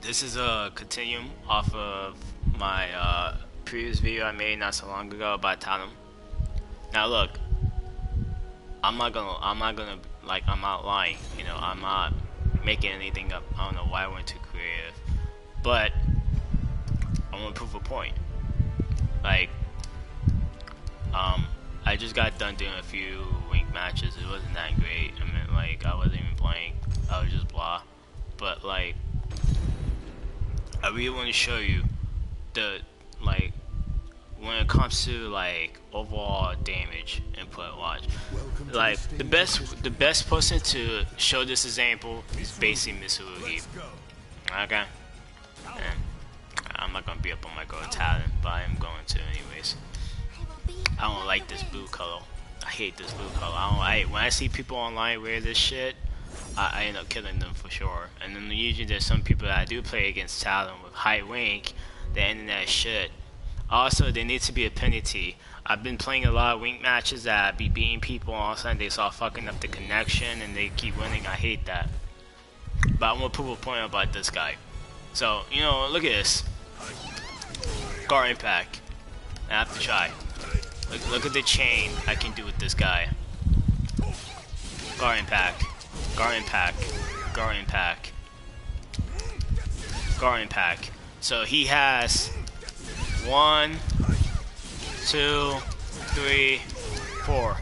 This is a continuum off of my previous video I made not so long ago about Talim. Now look, I'm not gonna I'm not lying, you know, I'm not making anything up. I don't know why I went too creative, but I'm gonna prove a point. Like, I just got done doing a few wink matches. It wasn't that great. I mean, like, I wasn't even playing. I was just blah. But like, I really want to show you the, like, when it comes to like overall damage input. Watch, like the best person to show this example is basically Mitsurugi. Okay, and I'm not gonna be up on my girl talent, but I am going to anyways. I don't like this blue color. I hate this blue color. When I see people online wear this shit, I end up killing them for sure. And then usually there's some people that I do play against talent with high rank that end in that shit. Also, there needs to be a penalty. I've been playing a lot of wink matches that I be beating people, and all of a sudden they start fucking up the connection and they keep winning. I hate that. But I'm gonna prove a point about this guy. So, you know, look at this. Guard impact. I have to try. Look at the chain I can do with this guy. Guard impact. Guard impact. Guard impact. Guard impact. So he has 1, 2, 3, 4.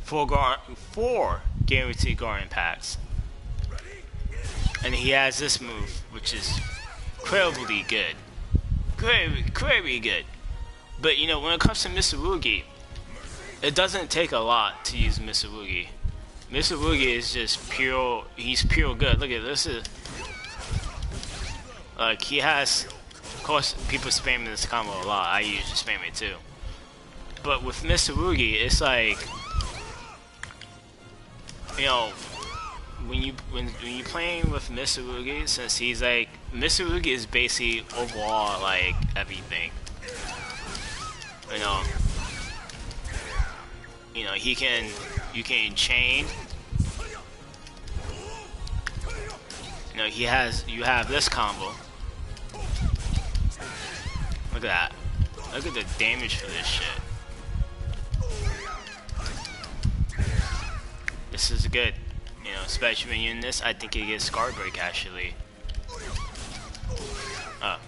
Four guaranteed guard impacts. And he has this move, which is incredibly good. Incredibly good. But you know, when it comes to Mitsurugi, it doesn't take a lot to use Mitsurugi. Mitsurugi is just pure, he's pure good. Look at this. Like, he has, of course, people spamming this combo a lot. I usually spam it too. But with Mitsurugi, it's like, you know, when you playing with Mitsurugi, since he's like, Mitsurugi is basically overall like everything. You know, you can chain. You know, you have this combo. Look at that. Look at the damage for this shit. This is good. You know, especially when you're in this, I think it gets guard break actually.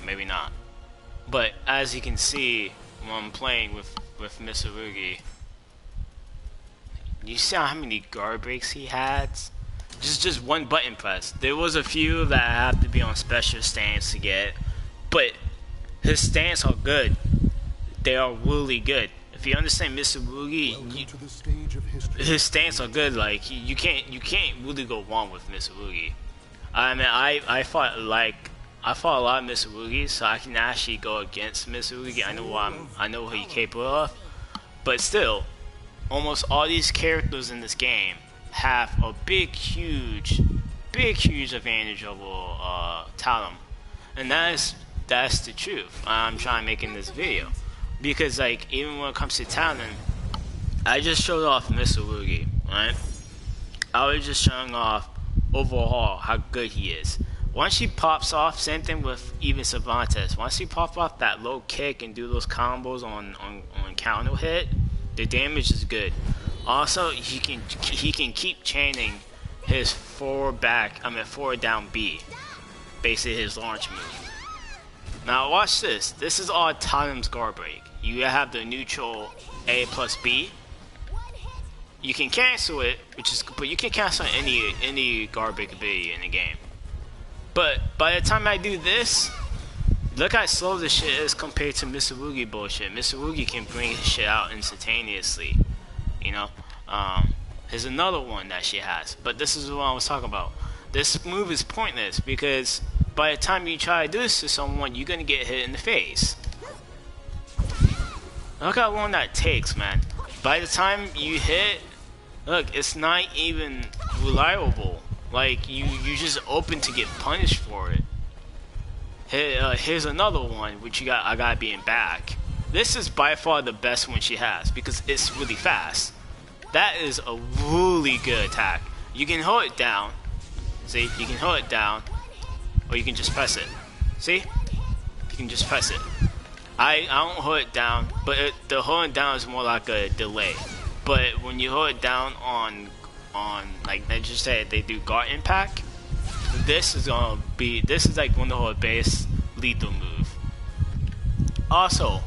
Maybe not. But as you can see, when I'm playing with Mitsurugi, you see how many guard breaks he had? Just one button press. There was a few that I have to be on special stance to get, but his stance are good. They are really good. If you understand Mitsurugi, his stance are good. Like you can't really go wrong with Mitsurugi. I mean, I fought a lot of Mitsurugi, so I can actually go against Mitsurugi. I know what he's capable of, but still, almost all these characters in this game have a big, huge advantage over Talim, and that's the truth. I'm trying to make in this video because, like, even when it comes to Talim, I just showed off Mitsurugi, right? I was just showing off overall how good he is. Once he pops off, same thing with even Cervantes. Once he pops off that low kick and do those combos on counter hit, the damage is good. Also, he can keep chaining his forward down B, basically his launch move. Now watch this. This is all Talim's guard break. You have the neutral A plus B. You can cancel it, but you can cancel any guard break ability in the game. But by the time I do this, look how slow this shit is compared to Mitsurugi bullshit. Mitsurugi can bring his shit out instantaneously. You know, here's another one that she has. But this is what I was talking about. This move is pointless because by the time you try to do this to someone, you're gonna get hit in the face. Look how long that takes, man. By the time you hit, look, it's not even reliable. Like, you just open to get punished for it. Here's another one, which I gotta be in back. This is by far the best one she has because it's really fast. That is a really good attack. You can hold it down. See, you can hold it down, or you can just press it. See? You can just press it. I don't hold it down, but the holding down is more like a delay. But when you hold it down on like I just said, they do guard impact. This is like one of the base lethal move. Also,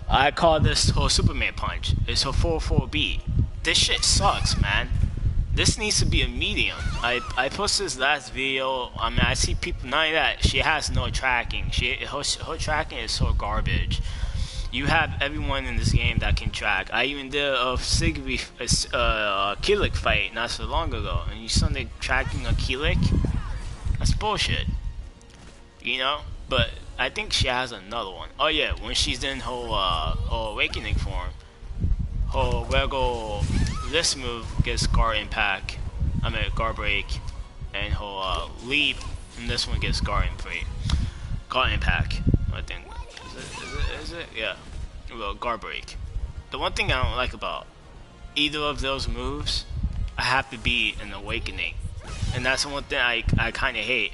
I call this whole Superman punch. It's a 4-4-B. This shit sucks, man. This needs to be a medium. I posted this last video. I mean, I see people, not that she has no tracking. Her tracking is so garbage. You have everyone in this game that can track. I even did a Sigby Kilik fight not so long ago, and you saw they tracking a Kilik. That's bullshit. You know, but I think she has another one. Oh yeah, when she's in her awakening form, her regular this move gets guard impact. I mean guard break, and her leap, and this one gets guard impact. I think is it? Yeah. Well, guard break. The one thing I don't like about either of those moves, I have to be an awakening, and that's the one thing I kind of hate.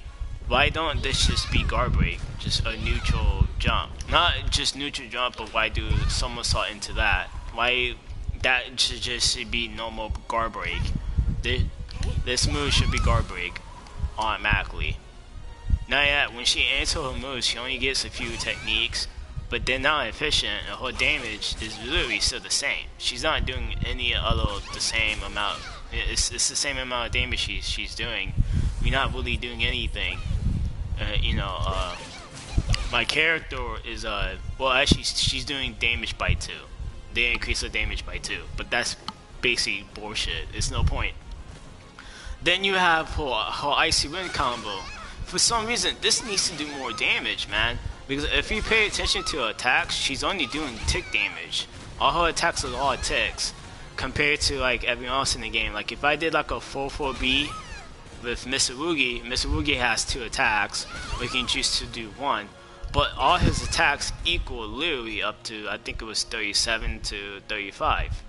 Why don't this just be guard break? Just a neutral jump. Not just neutral jump, but why do somersault into that? Why that should be normal guard break? This move should be guard break automatically. Now yeah, when she enters her moves, she only gets a few techniques, but they're not efficient, and her damage is literally still the same. She's not doing any other the same amount. It's the same amount of damage she's doing. We're not really doing anything. My character is well actually she's doing damage by 2. They increase her damage by 2, but that's basically bullshit. It's no point. Then you have her icy wind combo. For some reason, this needs to do more damage, man. Because if you pay attention to her attacks, she's only doing tick damage. All her attacks are all ticks, compared to like everyone else in the game. Like if I did like a 4-4-B with Mitsurugi has 2 attacks, but he can choose to do 1. But all his attacks equal literally up to, I think it was 37 to 35.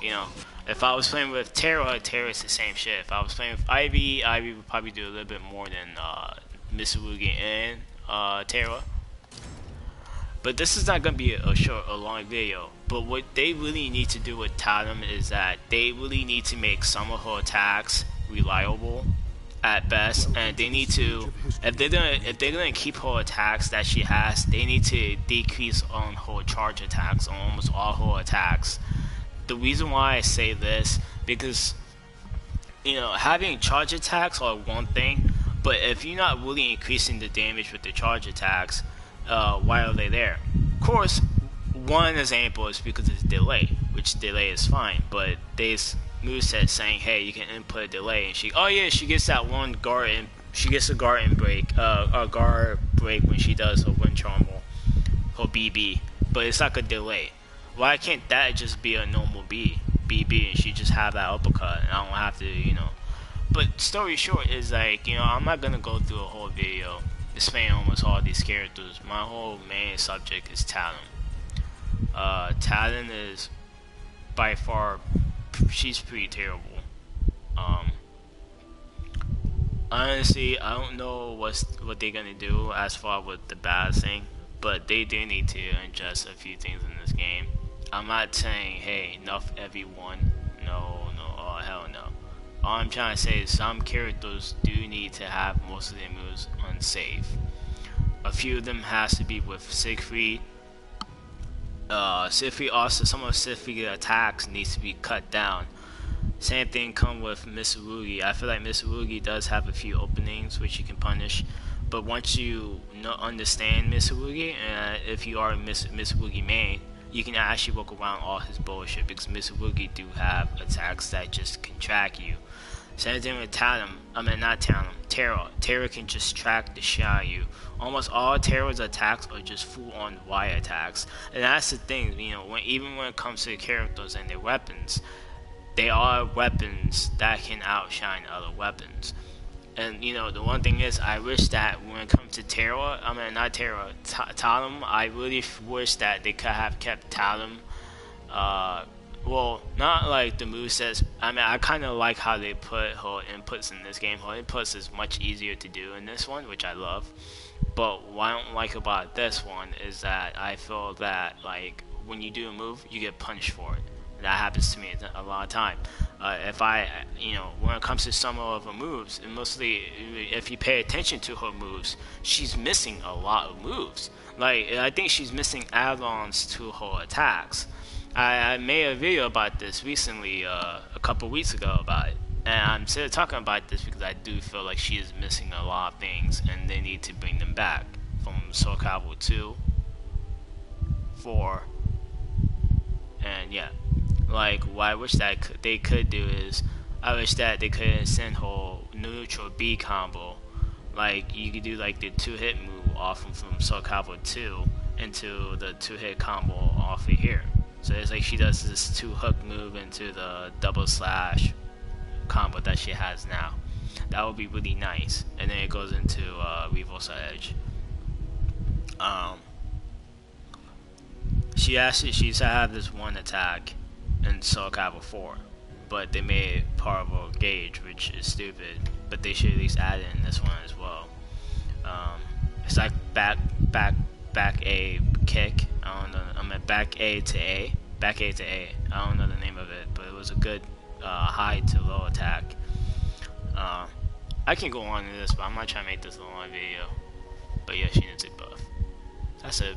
You know, if I was playing with Terra is the same shit. If I was playing with Ivy would probably do a little bit more than Mitsurugi and Terra. But this is not gonna be a long video. But what they really need to do with Talim is that they really need to make some of her attacks reliable at best, and they need to, if they're gonna keep her attacks that she has, they need to decrease on her charge attacks, on almost all her attacks. The reason why I say this, because having charge attacks are one thing, but if you're not really increasing the damage with the charge attacks, why are they there? Of course, one example is because it's delay, which delay is fine, but there's moveset saying, hey, you can input a delay, and she gets that one guard, and she gets a guard break when she does her wind charm, her BB, but it's like a delay. Why can't that just be a normal BB, and she just have that uppercut, and I don't have to, But story short is like, I'm not gonna go through a whole video explaining almost all these characters. My whole main subject is Talim. Talim is by far, she's pretty terrible. Honestly, I don't know what they're gonna do as far with the bad thing, but they do need to adjust a few things in this game. I'm not saying, hey, enough everyone. No, oh hell no. All I'm trying to say is some characters do need to have most of their moves unsafe. A few of them has to be with Siegfried. Siegfried also, some of Siegfried's attacks needs to be cut down. Same thing come with Mitsurugi. I feel like Mitsurugi does have a few openings which you can punish, but once you understand Mitsurugi, and if you are a Mitsurugi main, you can actually work around all his bullshit, because Mitsurugi do have attacks that just can track you. Same thing with Talim. I mean, not Talim. Terra. Terra can just track the shit out of you. Almost all Terra's attacks are just full-on wire attacks, and that's the thing. Even when it comes to the characters and their weapons, they are weapons that can outshine other weapons. And the one thing is, I wish that when it comes to Talim, I really wish that they could have kept Talim Well, not like the movesets. I mean, I kind of like how they put her inputs in this game. Her inputs is much easier to do in this one, which I love. But what I don't like about this one is that I feel that like when you do a move, you get punished for it. That happens to me a lot of time. If I, when it comes to some of her moves, and mostly if you pay attention to her moves, she's missing a lot of moves. Like I think she's missing add-ons to her attacks. I made a video about this recently, a couple weeks ago about it. And I'm still talking about this because I do feel like she is missing a lot of things, and they need to bring them back from Soul Calibur 2, 4, and yeah. Like, what I wish that they could do is, I wish that they could send her neutral B combo. Like, you could do like the 2-hit move off from Soul Calibur 2 into the 2-hit combo off of here. So it's like she does this 2-hook move into the double slash combo that she has now. That would be really nice. And then it goes into reverse edge. She used to have this one attack in Soul Calibur 4, but they made it part of her gauge, which is stupid. But they should at least add it in this one as well. It's like back A kick. I don't know. I'm at back A to A. Back A to A. I don't know the name of it, but it was a good high to low attack. I can go on to this, but I'm not trying to make this a long video. But yeah, she needs a buff. That's it.